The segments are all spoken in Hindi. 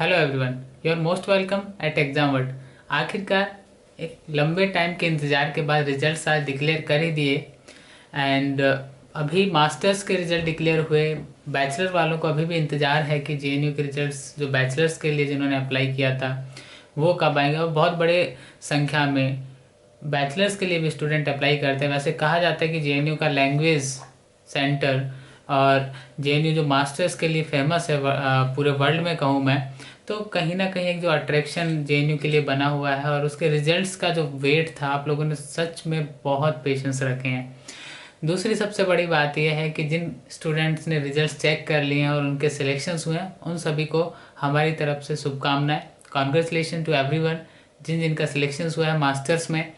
Hello everyone, you are most welcome at exam world. आखिरकार एक लंबे टाइम के इंतज़ार के बाद रिजल्ट्स आज डिक्लेयर कर ही दिए। एंड अभी मास्टर्स के रिजल्ट डिक्लेयर हुए। बैचलर वालों को अभी भी इंतज़ार है कि जेएनयू के रिजल्ट्स जो बैचलर्स के लिए जिन्होंने अप्लाई किया था वो कब आएंगे। और बहुत बड़े संख्या में बैचलर्स के लिए भी स्टूडेंट अप्लाई करते हैं। वैसे कहा जाता है कि जेएनयू का लैंग्वेज सेंटर और जेएनयू जो मास्टर्स के लिए फेमस है पूरे वर्ल्ड में कहूँ मैं, तो कहीं ना कहीं एक जो अट्रैक्शन जेएनयू के लिए बना हुआ है और उसके रिजल्ट्स का जो वेट था, आप लोगों ने सच में बहुत पेशेंस रखे हैं। दूसरी सबसे बड़ी बात यह है कि जिन स्टूडेंट्स ने रिजल्ट्स चेक कर लिए हैं और उनके सिलेक्शंस हुए हैं, उन सभी को हमारी तरफ से शुभकामनाएं। कॉन्ग्रेचुलेशन टू एवरीवन जिन जिनका सिलेक्शंस हुआ है मास्टर्स में।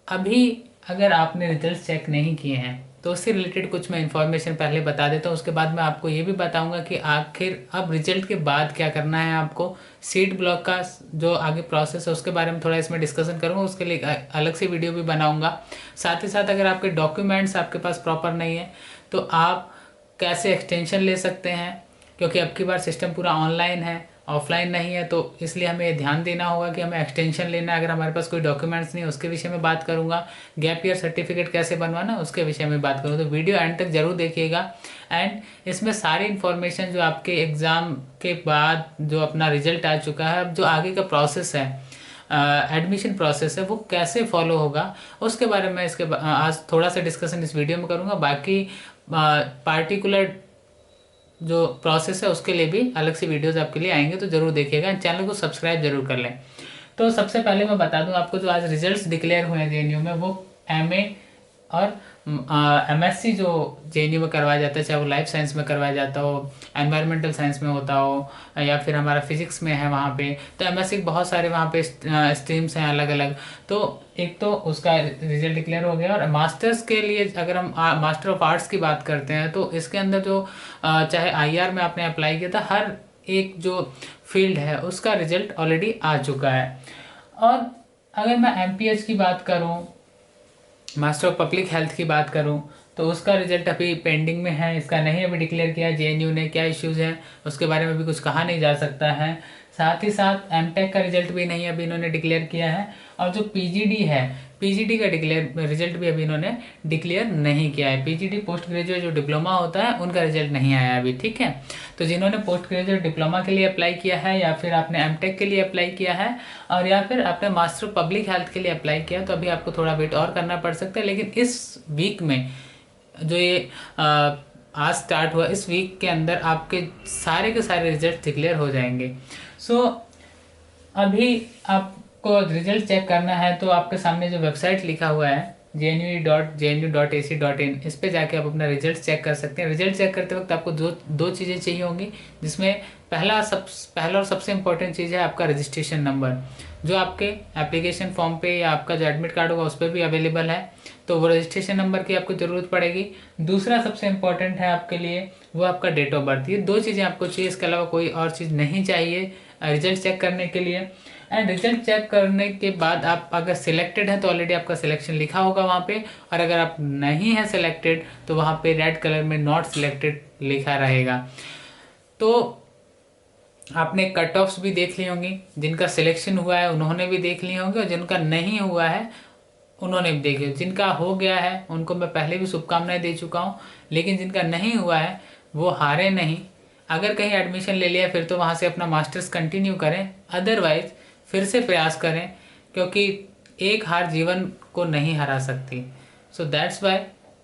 अभी अगर आपने रिजल्ट चेक नहीं किए हैं तो उससे रिलेटेड कुछ मैं इन्फॉर्मेशन पहले बता देता हूँ। उसके बाद मैं आपको ये भी बताऊंगा कि आखिर अब रिजल्ट के बाद क्या करना है आपको। सीट ब्लॉक का जो आगे प्रोसेस है उसके बारे में थोड़ा इसमें डिस्कशन करूँगा, उसके लिए अलग से वीडियो भी बनाऊंगा। साथ ही साथ अगर आपके डॉक्यूमेंट्स आपके पास प्रॉपर नहीं है तो आप कैसे एक्सटेंशन ले सकते हैं, क्योंकि अब की बार सिस्टम पूरा ऑनलाइन है, ऑफलाइन नहीं है। तो इसलिए हमें ये ध्यान देना होगा कि हमें एक्सटेंशन लेना है अगर हमारे पास कोई डॉक्यूमेंट्स नहीं है, उसके विषय में बात करूंगा। गैप ईयर सर्टिफिकेट कैसे बनवाना उसके विषय में बात करूँगा, तो वीडियो एंड तक जरूर देखिएगा। एंड इसमें सारी इन्फॉर्मेशन जो आपके एग्ज़ाम के बाद जो अपना रिजल्ट आ चुका है, अब जो आगे का प्रोसेस है, एडमिशन प्रोसेस है, वो कैसे फॉलो होगा उसके बारे में आज थोड़ा सा डिस्कशन इस वीडियो में करूँगा। बाकी पार्टिकुलर जो प्रोसेस है उसके लिए भी अलग से वीडियोस आपके लिए आएंगे, तो जरूर देखिएगा। चैनल को सब्सक्राइब जरूर कर लें। तो सबसे पहले मैं बता दूं आपको, जो आज रिजल्ट्स डिक्लेयर हुए हैं जेएनयू में, वो एमए और एमएससी जो जेएनयू में करवाया जाता है, चाहे वो लाइफ साइंस में करवाया जाता हो, एनवायरमेंटल साइंस में होता हो, या फिर हमारा फिजिक्स में है वहाँ पे, तो एमएससी के बहुत सारे वहाँ पे स्ट्रीम्स हैं अलग अलग। तो एक तो उसका रिजल्ट डिक्लेयर हो गया। और मास्टर्स के लिए अगर हम मास्टर ऑफ आर्ट्स की बात करते हैं तो इसके अंदर जो चाहे आईआर में आपने अप्लाई किया था, हर एक जो फील्ड है उसका रिजल्ट ऑलरेडी आ चुका है। और अगर मैं एमपीएच की बात करूं, मास्टर ऑफ पब्लिक हेल्थ की बात करूं, तो उसका रिजल्ट अभी पेंडिंग में है। इसका नहीं अभी डिक्लेयर किया जेएनयू ने। क्या इश्यूज़ हैं उसके बारे में भी कुछ कहा नहीं जा सकता है। साथ ही साथ एमटेक का रिजल्ट भी नहीं अभी इन्होंने डिक्लेयर किया है। और जो पीजीडी है, पीजीडी का रिजल्ट भी अभी इन्होंने डिक्लेयर नहीं किया है। पीजीडी पोस्ट ग्रेजुएट जो डिप्लोमा होता है उनका रिजल्ट नहीं आया अभी, ठीक है। तो जिन्होंने पोस्ट ग्रेजुएट डिप्लोमा के लिए अप्लाई किया है, या फिर आपने एमटेक के लिए अप्लाई किया है, और या फिर आपने मास्टर पब्लिक हेल्थ के लिए अप्लाई किया, तो अभी आपको थोड़ा वेट और करना पड़ सकता है। लेकिन इस वीक में जो ये आज स्टार्ट हुआ, इस वीक के अंदर आपके सारे के सारे रिजल्ट डिक्लेयर हो जाएंगे। सो अभी आपको रिजल्ट चेक करना है तो आपके सामने जो वेबसाइट लिखा हुआ है jnu.jnu.ac.in, इस पे जाके आप अपना रिजल्ट चेक कर सकते हैं। रिजल्ट चेक करते वक्त आपको दो चीज़ें चाहिए होंगी, जिसमें पहला और सबसे इम्पोर्टेंट चीज़ है आपका रजिस्ट्रेशन नंबर, जो आपके एप्लीकेशन फॉर्म पे या आपका जो एडमिट कार्ड होगा उस पर भी अवेलेबल है। तो वो रजिस्ट्रेशन नंबर की आपको ज़रूरत पड़ेगी। दूसरा सबसे इम्पोर्टेंट है आपके लिए वो आपका डेट ऑफ बर्थ। ये दो चीज़ें आपको चाहिए, इसके अलावा कोई और चीज़ नहीं चाहिए रिजल्ट चेक करने के लिए। एंड रिजल्ट चेक करने के बाद आप अगर सिलेक्टेड है तो ऑलरेडी आपका सिलेक्शन लिखा होगा वहाँ पे, और अगर आप नहीं है सिलेक्टेड तो वहाँ पे रेड कलर में नॉट सिलेक्टेड लिखा रहेगा। तो आपने कट ऑफ्स भी देख ली होंगी, जिनका सिलेक्शन हुआ है उन्होंने भी देख ली होंगी, और जिनका नहीं हुआ है उन्होंने भी देख लिया। जिनका हो गया है उनको मैं पहले भी शुभकामनाएं दे चुका हूँ, लेकिन जिनका नहीं हुआ है वो हारे नहीं। अगर कहीं एडमिशन ले लिया फिर तो वहाँ से अपना मास्टर्स कंटिन्यू करें, अदरवाइज फिर से प्रयास करें, क्योंकि एक हार जीवन को नहीं हरा सकती। सो दैट्स वाई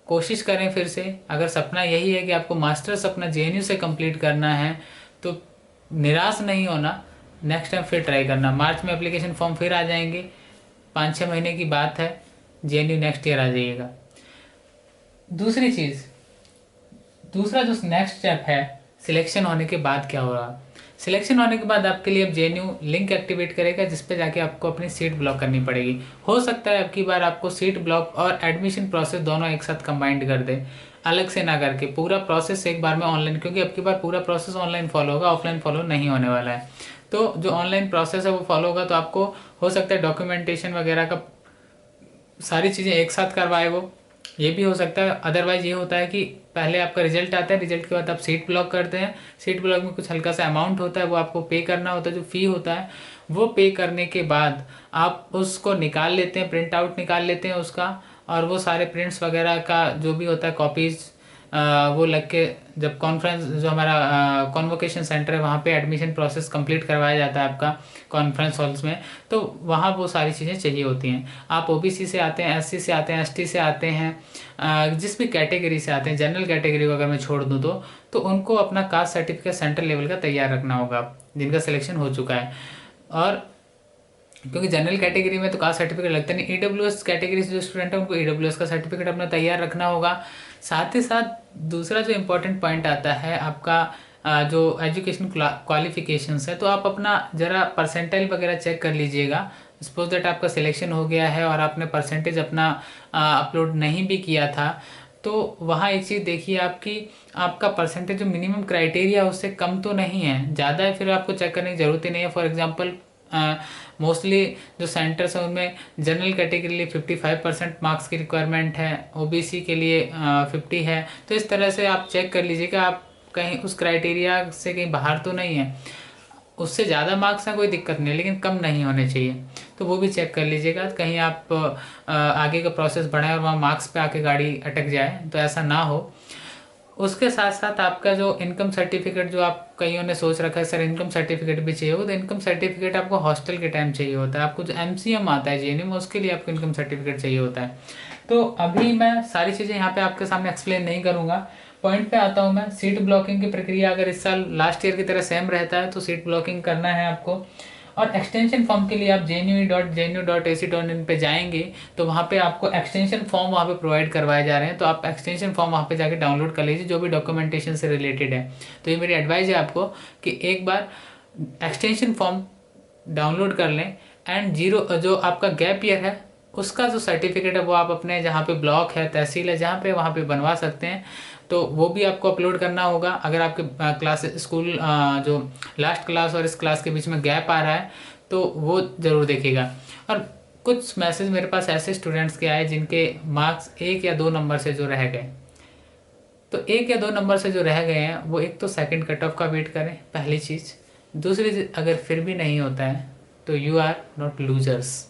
कोशिश करें फिर से। अगर सपना यही है कि आपको मास्टर्स अपना जेएनयू से कंप्लीट करना है तो निराश नहीं होना, नेक्स्ट टाइम फिर ट्राई करना। मार्च में एप्लीकेशन फॉर्म फिर आ जाएंगे, 5-6 महीने की बात है, जेएनयू नेक्स्ट ईयर आ जाइएगा। दूसरी चीज़, दूसरा जो नेक्स्ट स्टेप है, सिलेक्शन होने के बाद क्या हो रहा। सिलेक्शन होने के बाद आपके लिए अब जेएनयू लिंक एक्टिवेट करेगा, जिस पे जाके आपको अपनी सीट ब्लॉक करनी पड़ेगी। हो सकता है अब की बार आपको सीट ब्लॉक और एडमिशन प्रोसेस दोनों एक साथ कंबाइंड कर दे, अलग से ना करके पूरा प्रोसेस एक बार में ऑनलाइन, क्योंकि अब की बार पूरा प्रोसेस ऑनलाइन फॉलो होगा, ऑफलाइन फॉलो नहीं होने वाला है। तो जो ऑनलाइन प्रोसेस है वो फॉलो होगा, तो आपको हो सकता है डॉक्यूमेंटेशन वगैरह का सारी चीज़ें एक साथ करवाए वो, ये भी हो सकता है। अदरवाइज ये होता है कि पहले आपका रिजल्ट आता है, रिजल्ट के बाद आप सीट ब्लॉक करते हैं, सीट ब्लॉक में कुछ हल्का सा अमाउंट होता है, वो आपको पे करना होता है, जो फ़ी होता है वो पे करने के बाद आप उसको निकाल लेते हैं, प्रिंट आउट निकाल लेते हैं उसका, और वो सारे प्रिंट्स वगैरह का जो भी होता है कॉपीज़ वो लग के जब कॉन्फ्रेंस जो हमारा कॉन्वोकेशन सेंटर है वहाँ पे एडमिशन प्रोसेस कंप्लीट करवाया जाता है आपका कॉन्फ्रेंस हॉल्स में, तो वहाँ वो सारी चीज़ें चाहिए होती हैं। आप ओबीसी से आते हैं, एससी से आते हैं, एसटी से आते हैं, जिस भी कैटेगरी से आते हैं, जनरल कैटेगरी को अगर मैं छोड़ दूँ तो उनको अपना कास्ट सर्टिफिकेट सेंट्रल लेवल का तैयार रखना होगा जिनका सिलेक्शन हो चुका है। और क्योंकि जनरल कैटेगरी में तो कास्ट सर्टिफिकेट लगता नहीं, ईडब्ल्यूएस कैटेगरी से जो स्टूडेंट है उनको ईडब्ल्यूएस का सर्टिफिकेट अपना तैयार रखना होगा। साथ ही साथ दूसरा जो इम्पोर्टेंट पॉइंट आता है आपका जो एजुकेशन क्वालिफिकेशंस है, तो आप अपना ज़रा परसेंटाइल वगैरह चेक कर लीजिएगा। सपोज दैट आपका सिलेक्शन हो गया है और आपने परसेंटेज अपना अपलोड नहीं भी किया था, तो वहाँ एक चीज़ देखिए आपकी आपका परसेंटेज जो मिनिमम क्राइटेरिया है उससे कम तो नहीं है, ज़्यादा है, फिर आपको चेक करने की ज़रूरत ही नहीं है। फॉर एग्जांपल मोस्टली जो सेंटर्स हैं उनमें जनरल कैटेगरी के लिए 55% मार्क्स की रिक्वायरमेंट है, ओबीसी के लिए 50 है, तो इस तरह से आप चेक कर लीजिएगा आप कहीं उस क्राइटेरिया से कहीं बाहर तो नहीं है। उससे ज़्यादा मार्क्स हैं कोई दिक्कत नहीं, लेकिन कम नहीं होने चाहिए, तो वो भी चेक कर लीजिएगा कहीं आप आगे का प्रोसेस बढ़ाएं और वहाँ मार्क्स पे आके गाड़ी अटक जाए, तो ऐसा ना हो। उसके साथ साथ आपका जो इनकम सर्टिफिकेट, जो आप कईयों ने सोच रखा है सर इनकम सर्टिफिकेट भी चाहिए हो, तो इनकम सर्टिफिकेट आपको हॉस्टल के टाइम चाहिए होता है। आपको जो एमसीएम आता है जेएनयू में उसके लिए आपको इनकम सर्टिफिकेट चाहिए होता है। तो अभी मैं सारी चीज़ें यहाँ पे आपके सामने एक्सप्लेन नहीं करूँगा, पॉइंट पे आता हूँ मैं। सीट ब्लॉकिंग की प्रक्रिया अगर इस साल लास्ट ईयर की तरह सेम रहता है तो सीट ब्लॉकिंग करना है आपको। और एक्सटेंशन फॉर्म के लिए आप jnu.jnu.ac.in पे जाएंगे तो वहाँ पे आपको एक्सटेंशन फॉर्म वहाँ पे प्रोवाइड करवाए जा रहे हैं, तो आप एक्सटेंशन फॉर्म वहाँ पे जाके डाउनलोड कर लीजिए जो भी डॉक्यूमेंटेशन से रिलेटेड है। तो ये मेरी एडवाइस है आपको कि एक बार एक्सटेंशन फॉर्म डाउनलोड कर लें, एंड जीरो जो आपका गैप ईयर है उसका जो सर्टिफिकेट है वो आप अपने जहाँ पे ब्लॉक है, तहसील है, जहाँ पे वहाँ पे बनवा सकते हैं, तो वो भी आपको अपलोड करना होगा। अगर आपके क्लास स्कूल जो लास्ट क्लास और इस क्लास के बीच में गैप आ रहा है तो वो ज़रूर देखिएगा। और कुछ मैसेज मेरे पास ऐसे स्टूडेंट्स के आए जिनके मार्क्स 1 या 2 नंबर से जो रह गए, तो 1 या 2 नंबर से जो रह गए हैं वो एक तो सेकंड कट ऑफ का वेट करें, पहली चीज़। दूसरी चीज़, अगर फिर भी नहीं होता है तो यू आर नॉट लूजर्स,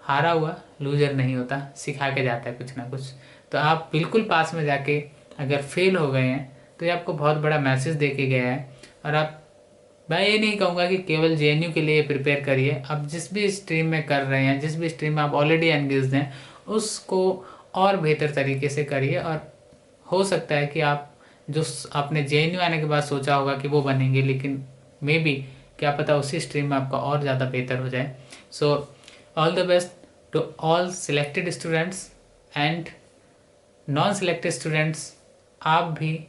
हारा हुआ लूजर नहीं होता, सिखा के जाता है कुछ ना कुछ। तो आप बिल्कुल पास में जाके अगर फेल हो गए हैं तो ये आपको बहुत बड़ा मैसेज दे के गया है। और आप, मैं ये नहीं कहूँगा कि केवल जेएनयू के लिए प्रिपेयर करिए, आप जिस भी स्ट्रीम में कर रहे हैं, जिस भी स्ट्रीम में आप ऑलरेडी एंगेज्ड हैं उसको और बेहतर तरीके से करिए। और हो सकता है कि आप जो आपने जेएनयू आने के बाद सोचा होगा कि वो बनेंगे, लेकिन मे बी क्या पता उसी स्ट्रीम में आपका और ज़्यादा बेहतर हो जाए। So all the best to all selected students and non selected students. आप भी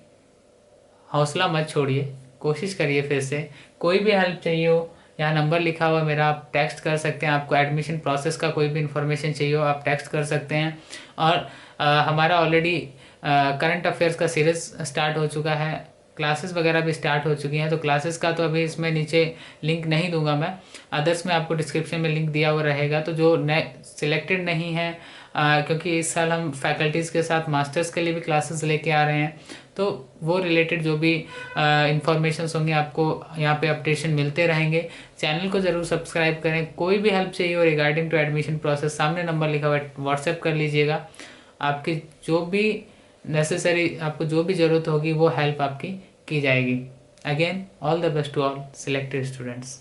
हौसला मत छोड़िए, कोशिश करिए फिर से। कोई भी हेल्प चाहिए हो, यहाँ नंबर लिखा हुआ मेरा, आप टेक्स्ट कर सकते हैं। आपको एडमिशन प्रोसेस का कोई भी इन्फॉर्मेशन चाहिए हो आप टेक्स्ट कर सकते हैं। और हमारा ऑलरेडी करंट अफेयर्स का सीरीज स्टार्ट हो चुका है, क्लासेस वगैरह भी स्टार्ट हो चुकी हैं, तो क्लासेस का तो अभी इसमें नीचे लिंक नहीं दूंगा मैं, अदर्स में आपको डिस्क्रिप्शन में लिंक दिया हुआ रहेगा। तो जो नए सिलेक्टेड नहीं है, क्योंकि इस साल हम फैकल्टीज़ के साथ मास्टर्स के लिए भी क्लासेस लेके आ रहे हैं, तो वो रिलेटेड जो भी इंफॉर्मेशंस होंगे आपको यहाँ पे अपडेशन मिलते रहेंगे। चैनल को ज़रूर सब्सक्राइब करें। कोई भी हेल्प चाहिए हो रिगार्डिंग टू एडमिशन प्रोसेस, सामने नंबर लिखा हुआ है, व्हाट्सएप कर लीजिएगा। आपकी जो भी नेसेसरी, आपको जो भी ज़रूरत होगी वो हेल्प आपकी की जाएगी। Again all the best to all selected students.